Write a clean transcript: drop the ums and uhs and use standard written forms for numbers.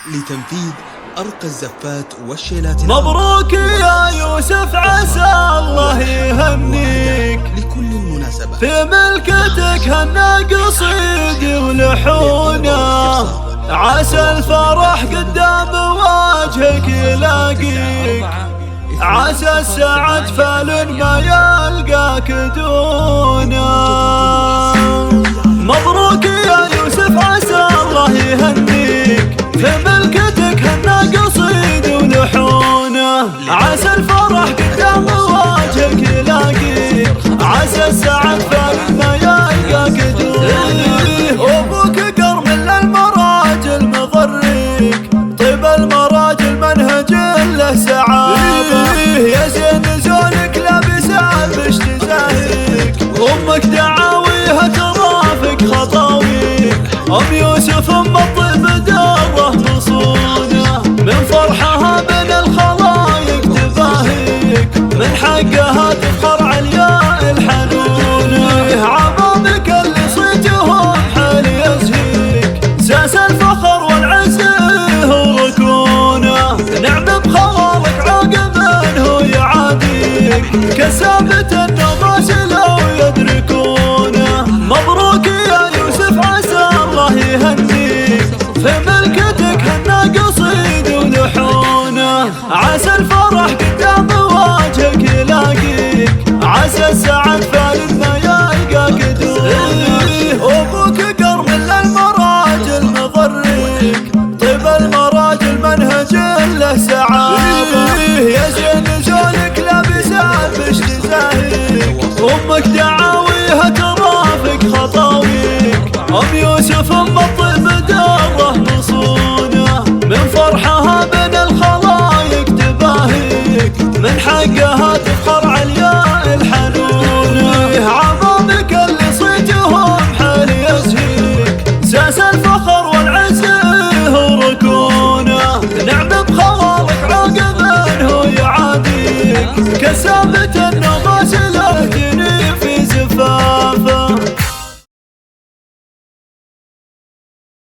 لتنفيذ أرقى الزفات والشيلات. مبروك يا يوسف، عسى الله يهنيك لكل المناسبة في ملكتك هالناقصيد ولحونا، عسى الفرح قدام وجهك يلاقيك، عسى السعد فعل ما يلقاك دونا. مبروك يا يوسف، عسى الله يهنيك في ملكتك هالناقصيد ولحونا، عسى الفرح قدام وجهك يلاقيك، عسى السعد فعل ما يلقاك دونا. أبوك قرم للمراجل مضريك، طيب المراجل منهج له سعادة، يا زين زونك لابسة باشتزاهيك، أمك دعاويها ترافق خطاويك، أم يوسف أم الطيب داره مصونة، من فرحها بين الخلايق تباهيك، من حقها تفخر علياء الحنونة، عظامك اللي صيتهم حال يزهيك، ساس الفخر والعز وركونه، نعم بخوالك عاقب انه يعاديك، كسابة الناس لو يدركونه. مبروك يا يوسف، عسى الله يهنيك في ملكتك هالناقصيد ولحونه، عسى الفرح قدام وجهك يلاقيك، عسى السعد فعل ما يلقاك دونا. أبوك قرم للمراجل مضريك، طيب المراجل منهج له سعادة، يا زين زونك لابسة باشتزاهيك، أمك دعاويها ترافق خطاويك، أم يوسف أم الطيب داره مصونة، من فرحها بين الخلايق تباهيك، من حقها تفخر علياء الحنونة، عظامك اللي صيتهم حال يزهيك، ساس الفخر والعز وركونه، نعم بخوالك عاقب انه يعاديك، كسابة